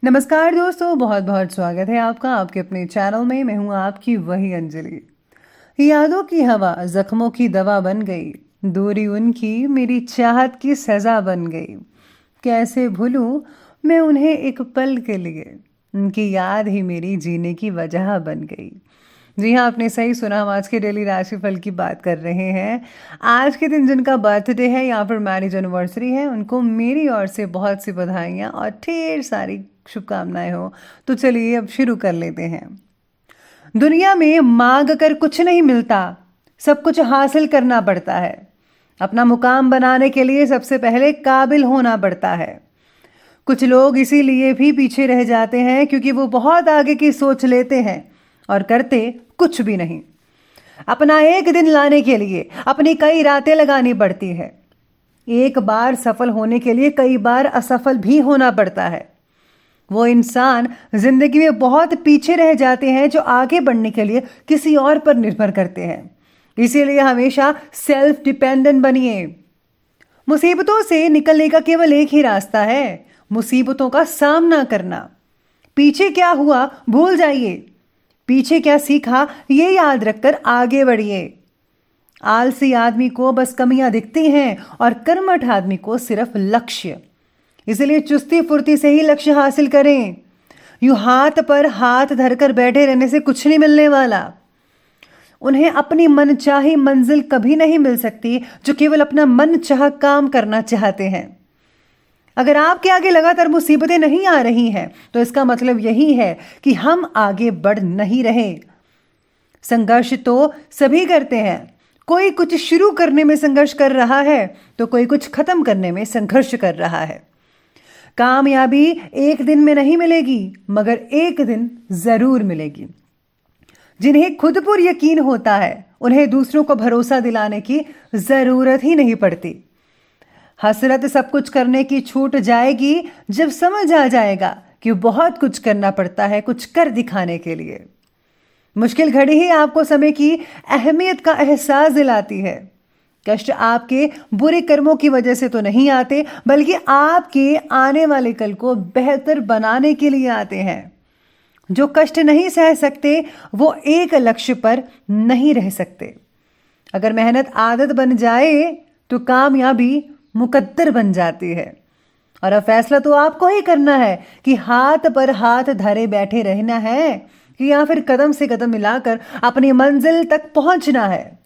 नमस्कार दोस्तों, बहुत बहुत स्वागत है आपका आपके अपने चैनल में। मैं हूं आपकी वही अंजलि। यादों की हवा जख्मों की दवा बन गई, दूरी उनकी मेरी चाहत की सजा बन गई। कैसे भूलूं मैं उन्हें एक पल के लिए, उनकी याद ही मेरी जीने की वजह बन गई। जी हाँ, आपने सही सुना। हम आज के डेली राशिफल की बात कर रहे हैं। आज के दिन जिनका बर्थडे है या फिर मैरिज एनिवर्सरी है, उनको मेरी ओर से बहुत सी बधाइयाँ और ढेर सारी शुभकामनाएं हो। तो चलिए अब शुरू कर लेते हैं। दुनिया में मांग कर कुछ नहीं मिलता, सब कुछ हासिल करना पड़ता है। अपना मुकाम बनाने के लिए सबसे पहले काबिल होना पड़ता है। कुछ लोग इसीलिए भी पीछे रह जाते हैं क्योंकि वो बहुत आगे की सोच लेते हैं और करते कुछ भी नहीं। अपना एक दिन लाने के लिए अपनी कई रातें लगानी पड़ती है। एक बार सफल होने के लिए कई बार असफल भी होना पड़ता है। वो इंसान जिंदगी में बहुत पीछे रह जाते हैं जो आगे बढ़ने के लिए किसी और पर निर्भर करते हैं। इसीलिए हमेशा सेल्फ डिपेंडेंट बनिए। मुसीबतों से निकलने का केवल एक ही रास्ता है, मुसीबतों का सामना करना। पीछे क्या हुआ भूल जाइए, पीछे क्या सीखा ये याद रखकर आगे बढ़िए। आलसी आदमी को बस कमियां दिखती हैं और कर्मठ आदमी को सिर्फ लक्ष्य। इसलिए चुस्ती फुर्ती से ही लक्ष्य हासिल करें। यूं हाथ पर हाथ धरकर बैठे रहने से कुछ नहीं मिलने वाला। उन्हें अपनी मनचाही मंजिल कभी नहीं मिल सकती जो केवल अपना मनचाहा काम करना चाहते हैं। अगर आपके आगे लगातार मुसीबतें नहीं आ रही हैं तो इसका मतलब यही है कि हम आगे बढ़ नहीं रहे। संघर्ष तो सभी करते हैं। कोई कुछ शुरू करने में संघर्ष कर रहा है तो कोई कुछ खत्म करने में संघर्ष कर रहा है। कामयाबी एक दिन में नहीं मिलेगी, मगर एक दिन जरूर मिलेगी। जिन्हें खुद पर यकीन होता है उन्हें दूसरों को भरोसा दिलाने की जरूरत ही नहीं पड़ती। हसरत सब कुछ करने की छूट जाएगी जब समझ आ जाएगा कि बहुत कुछ करना पड़ता है कुछ कर दिखाने के लिए। मुश्किल घड़ी ही आपको समय की अहमियत का एहसास दिलाती है। कष्ट आपके बुरे कर्मों की वजह से तो नहीं आते, बल्कि आपके आने वाले कल को बेहतर बनाने के लिए आते हैं। जो कष्ट नहीं सह सकते वो एक लक्ष्य पर नहीं रह सकते। अगर मेहनत आदत बन जाए तो कामयाबी मुकद्दर बन जाती है। और अब फैसला तो आपको ही करना है कि हाथ पर हाथ धरे बैठे रहना है कि या फिर कदम से कदम मिलाकर अपनी मंजिल तक पहुंचना है।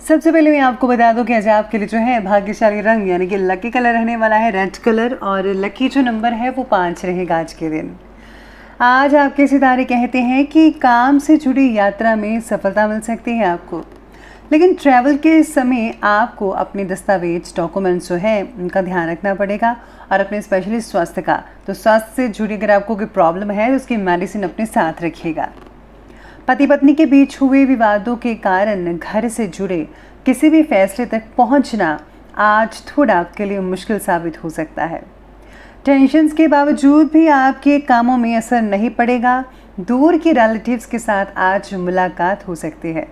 सबसे पहले मैं आपको बता दूं कि आज आपके लिए जो है भाग्यशाली रंग यानी कि लकी कलर रहने वाला है रेड कलर, और लकी जो नंबर है वो 5 रहेगा आज के दिन। आज आपके सितारे कहते हैं कि काम से जुड़ी यात्रा में सफलता मिल सकती है आपको, लेकिन ट्रैवल के समय आपको अपने दस्तावेज डॉक्यूमेंट्स जो है उनका ध्यान रखना पड़ेगा। और अपने स्पेशली स्वास्थ्य का, तो स्वास्थ्य से जुड़ी अगर आपको कोई प्रॉब्लम है तो उसकी मेडिसिन अपने साथ रखिएगा। पति पत्नी के बीच हुए विवादों के कारण घर से जुड़े किसी भी फैसले तक पहुंचना आज थोड़ा आपके लिए मुश्किल साबित हो सकता है। टेंशन्स के बावजूद भी आपके कामों में असर नहीं पड़ेगा। दूर के रिलेटिव्स के साथ आज मुलाकात हो सकती है।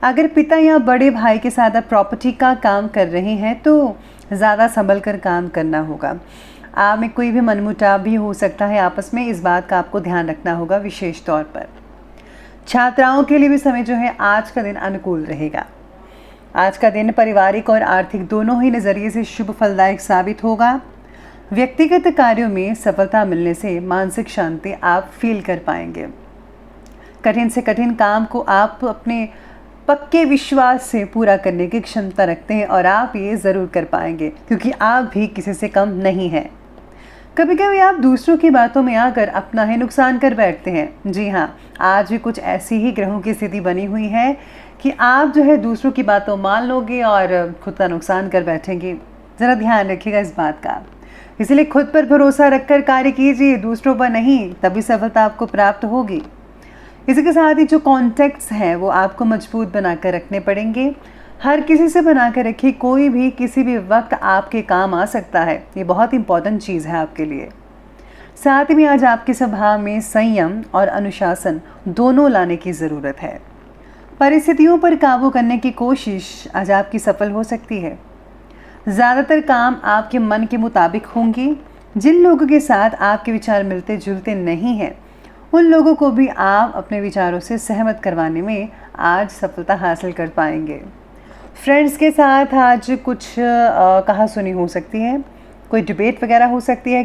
अगर पिता या बड़े भाई के साथ आप प्रॉपर्टी का काम कर रहे हैं तो ज़्यादा संभल कर काम करना होगा। आप में कोई भी मनमुटाव भी हो सकता है आपस में, इस बात का आपको ध्यान रखना होगा विशेष तौर पर। छात्राओं के लिए भी समय जो है आज का दिन अनुकूल रहेगा। आज का दिन पारिवारिक और आर्थिक दोनों ही नज़रिए से शुभ फलदायक साबित होगा। व्यक्तिगत कार्यों में सफलता मिलने से मानसिक शांति आप फील कर पाएंगे। कठिन से कठिन काम को आप अपने पक्के विश्वास से पूरा करने की क्षमता रखते हैं और आप ये ज़रूर कर पाएंगे क्योंकि आप भी किसी से कम नहीं हैं। कभी कभी आप दूसरों की बातों में आकर अपना ही नुकसान कर बैठते हैं। जी हाँ, आज भी कुछ ऐसी ही ग्रहों की स्थिति बनी हुई है कि आप जो है दूसरों की बातों मान लोगे और खुद का नुकसान कर बैठेंगे। ज़रा ध्यान रखिएगा इस बात का। इसलिए खुद पर भरोसा रखकर कार्य कीजिए, दूसरों पर नहीं, तभी सफलता आपको प्राप्त होगी। इसी के साथ ही जो कॉन्टैक्ट्स हैं वो आपको मजबूत बनाकर रखने पड़ेंगे। हर किसी से बनाकर रखिए, कोई भी किसी भी वक्त आपके काम आ सकता है। ये बहुत इंपॉर्टेंट चीज़ है आपके लिए। साथ में आज आपके स्वभाव में संयम और अनुशासन दोनों लाने की ज़रूरत है। परिस्थितियों पर काबू करने की कोशिश आज आपकी सफल हो सकती है। ज़्यादातर काम आपके मन के मुताबिक होंगे। जिन लोगों के साथ आपके विचार मिलते जुलते नहीं हैं, उन लोगों को भी आप अपने विचारों से सहमत करवाने में आज सफलता हासिल कर पाएंगे। फ्रेंड्स के साथ आज कुछ कहा सुनी हो सकती है, कोई डिबेट वगैरह हो सकती है,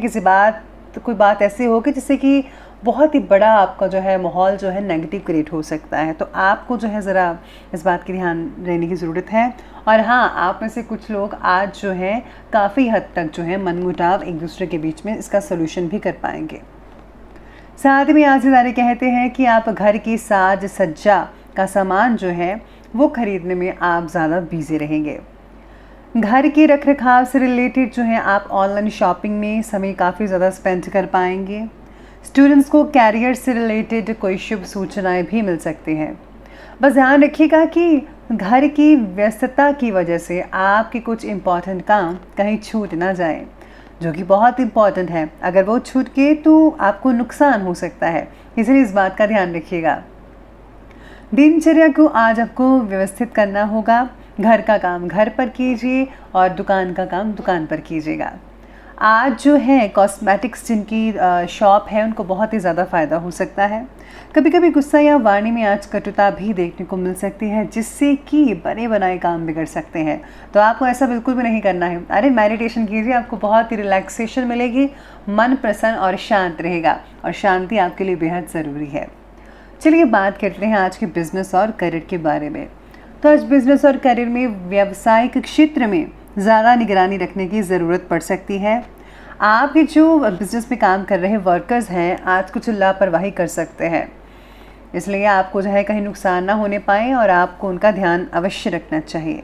कोई बात ऐसी होगी जिससे कि बहुत ही बड़ा आपका जो है माहौल जो है नेगेटिव क्रिएट हो सकता है। तो आपको जो है ज़रा इस बात की ध्यान रहने की ज़रूरत है। और हाँ, आप में से कुछ लोग आज जो है काफ़ी हद तक जो है मनमुटाव एक दूसरे के बीच में इसका सोल्यूशन भी कर पाएंगे। साथ में आज सितारे कहते हैं कि आप घर की साज सज्जा का सामान जो है वो खरीदने में आप ज़्यादा बिजी रहेंगे। घर के रख रखाव से रिलेटेड जो है आप ऑनलाइन शॉपिंग में समय काफ़ी ज़्यादा स्पेंड कर पाएंगे। स्टूडेंट्स को कैरियर से रिलेटेड कोई शुभ सूचनाएं भी मिल सकती हैं। बस ध्यान रखिएगा कि घर की व्यस्तता की वजह से आपके कुछ इम्पॉर्टेंट काम कहीं छूट ना जाए, जो कि बहुत इम्पॉर्टेंट है। अगर वो छूट गए तो आपको नुकसान हो सकता है, इसलिए इस बात का ध्यान रखिएगा। दिनचर्या को आज आपको व्यवस्थित करना होगा। घर का काम घर पर कीजिए और दुकान का काम दुकान पर कीजिएगा। आज जो है कॉस्मेटिक्स जिनकी शॉप है उनको बहुत ही ज़्यादा फ़ायदा हो सकता है। कभी कभी गुस्सा या वाणी में आज कटुता भी देखने को मिल सकती है, जिससे कि बने बनाए काम बिगड़ सकते हैं। तो आपको ऐसा बिल्कुल भी नहीं करना है। अरे मेडिटेशन कीजिए, आपको बहुत ही रिलैक्सेशन मिलेगी, मन प्रसन्न और शांत रहेगा, और शांति आपके लिए बेहद ज़रूरी है। चलिए बात करते हैं आज के बिजनेस और करियर के बारे में। तो आज बिजनेस और करियर में व्यावसायिक क्षेत्र में ज़्यादा निगरानी रखने की ज़रूरत पड़ सकती है। आपके जो बिजनेस में काम कर रहे वर्कर्स हैं आज कुछ लापरवाही कर सकते हैं, इसलिए आपको जो है कहीं नुकसान ना होने पाए और आपको उनका ध्यान अवश्य रखना चाहिए।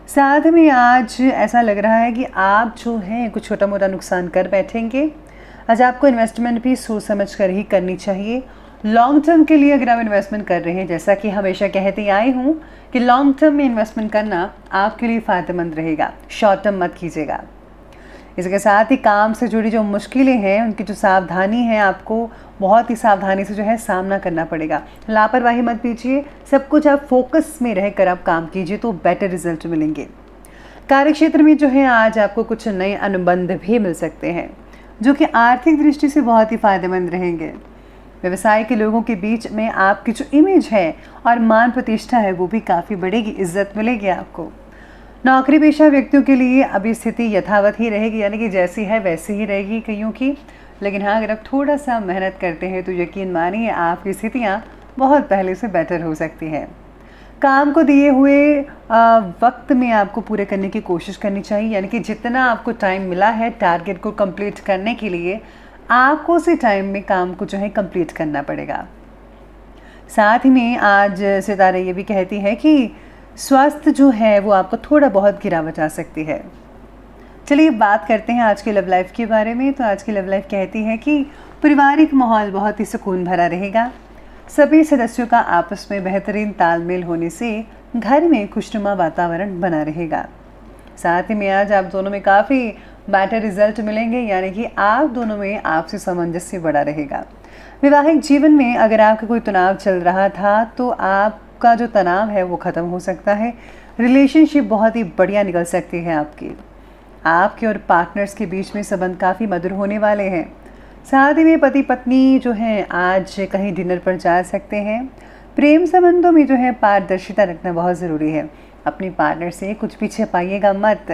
साथ में आज ऐसा लग रहा है कि आप जो है कुछ छोटा मोटा नुकसान कर बैठेंगे। आज आपको इन्वेस्टमेंट भी सोच समझ कर ही करनी चाहिए। लॉन्ग टर्म के लिए अगर आप इन्वेस्टमेंट कर रहे हैं, जैसा कि हमेशा कहते आई हूँ कि लॉन्ग टर्म में इन्वेस्टमेंट करना आपके लिए फ़ायदेमंद रहेगा, शॉर्ट टर्म मत कीजिएगा। इसके साथ ही काम से जुड़ी जो मुश्किलें हैं उनकी जो सावधानी है, आपको बहुत ही सावधानी से जो है सामना करना पड़ेगा। लापरवाही मत कीजिए, सब कुछ आप फोकस में रहकर आप काम कीजिए तो बेटर रिजल्ट मिलेंगे। कार्यक्षेत्र में जो है आज आपको कुछ नए अनुबंध भी मिल सकते हैं, जो कि आर्थिक दृष्टि से बहुत ही फायदेमंद रहेंगे। व्यवसाय के लोगों के बीच में आपकी जो इमेज है और मान प्रतिष्ठा है वो भी काफ़ी बढ़ेगी, इज्जत मिलेगी आपको। नौकरी पेशा व्यक्तियों के लिए अभी स्थिति यथावत ही रहेगी, यानी कि जैसी है वैसी ही रहेगी कईयों की। लेकिन हाँ, अगर आप थोड़ा सा मेहनत करते हैं तो यकीन मानिए आपकी स्थितियाँ बहुत पहले से बेटर हो सकती हैं। काम को दिए हुए वक्त में आपको पूरे करने की कोशिश करनी चाहिए, यानी कि जितना आपको टाइम मिला है टारगेट को कंप्लीट करने के लिए, आपको उसी टाइम में काम को जो है कंप्लीट करना पड़ेगा। साथ ही में आज सितारे ये भी कहती है कि स्वास्थ्य जो है वो आपको थोड़ा बहुत गिरावट आ सकती है। चलिए बात करते हैं आज के लव लाइफ के बारे में। तो आज की लव लाइफ कहती है कि पारिवारिक माहौल बहुत ही सुकून भरा रहेगा। सभी सदस्यों का आपस में बेहतरीन तालमेल होने से घर में खुशनुमा वातावरण बना रहेगा। साथ ही में आज आप दोनों में काफ़ी बेटर रिजल्ट मिलेंगे, यानी कि आप दोनों में आपसी सामंजस्य बड़ा रहेगा। वैवाहिक जीवन में अगर आपका कोई तनाव चल रहा था तो आपका जो तनाव है वो ख़त्म हो सकता है। रिलेशनशिप बहुत ही बढ़िया निकल सकती है आपके और पार्टनर्स के बीच में संबंध काफ़ी मधुर होने वाले हैं। साथ ही में पति पत्नी जो हैं आज कहीं डिनर पर जा सकते हैं। प्रेम संबंधों में जो है पारदर्शिता रखना बहुत ज़रूरी है। अपनी पार्टनर से कुछ भी छिपाइएगा मत,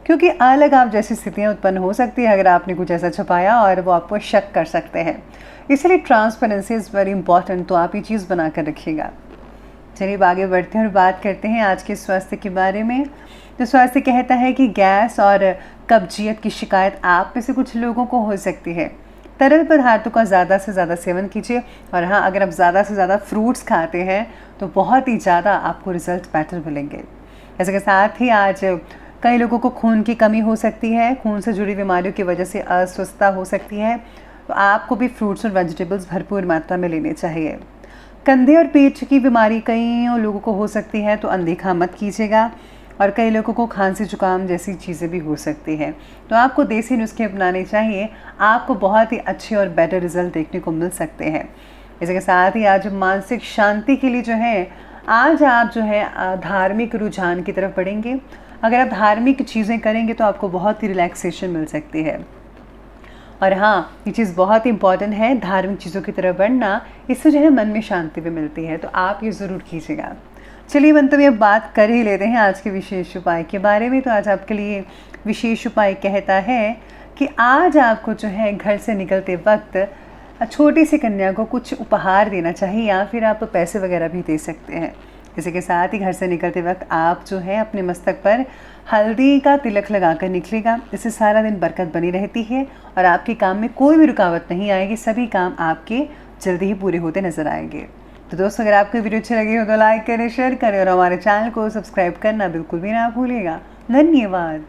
क्योंकि अलग आप जैसी स्थितियाँ उत्पन्न हो सकती है अगर आपने कुछ ऐसा छुपाया और वो आपको शक कर सकते हैं। इसलिए ट्रांसपेरेंसी इज़ वेरी इंपॉर्टेंट, तो आप ये चीज़ बना कर रखिएगा। चलिए आगे बढ़ते हैं और बात करते हैं आज के स्वास्थ्य के बारे में। तो स्वास्थ्य कहता है कि गैस और कब्जियत की शिकायत आप में से कुछ लोगों को हो सकती है। तरल पदार्थों का ज़्यादा से ज़्यादा सेवन कीजिए, और हाँ, अगर आप ज़्यादा से ज़्यादा फ्रूट्स खाते हैं तो बहुत ही ज़्यादा आपको रिजल्ट बेटर मिलेंगे। इसके साथ ही आज कई लोगों को खून की कमी हो सकती है, खून से जुड़ी बीमारियों की वजह से अस्वस्थता हो सकती है, तो आपको भी फ्रूट्स और वेजिटेबल्स भरपूर मात्रा में लेने चाहिए। कंधे और पेट की बीमारी कई लोगों को हो सकती है, तो अनदेखा मत कीजिएगा। और कई लोगों को खांसी जुकाम जैसी चीज़ें भी हो सकती हैं, तो आपको देसी नुस्खे अपनाने चाहिए। आपको बहुत ही अच्छे और बेटर रिजल्ट देखने को मिल सकते हैं। इसके साथ ही आज मानसिक शांति के लिए जो है आज आप जो है धार्मिक रुझान की तरफ बढ़ेंगे। अगर आप धार्मिक चीज़ें करेंगे तो आपको बहुत ही रिलैक्सेशन मिल सकती है। और हाँ, ये चीज़ बहुत इंपॉर्टेंट है, धार्मिक चीज़ों की तरफ बढ़ना, इससे जो है मन में शांति भी मिलती है, तो आप ये ज़रूर कीजिएगा। चलिए बनते हुए अब बात कर ही लेते हैं आज के विशेष उपाय के बारे में। तो आज आपके लिए विशेष उपाय कहता है कि आज आपको जो है घर से निकलते वक्त छोटी सी कन्या को कुछ उपहार देना चाहिए, या फिर आप पैसे वगैरह भी दे सकते हैं। इसी के साथ ही घर से निकलते वक्त आप जो है अपने मस्तक पर हल्दी का तिलक लगाकर निकलेगा। इससे सारा दिन बरकत बनी रहती है और आपके काम में कोई भी रुकावट नहीं आएगी, सभी काम आपके जल्दी ही पूरे होते नजर आएंगे। तो दोस्तों, अगर आपको वीडियो अच्छी लगी हो तो लाइक करें, शेयर करें और हमारे चैनल को सब्सक्राइब करना बिल्कुल भी ना भूलिएगा। धन्यवाद।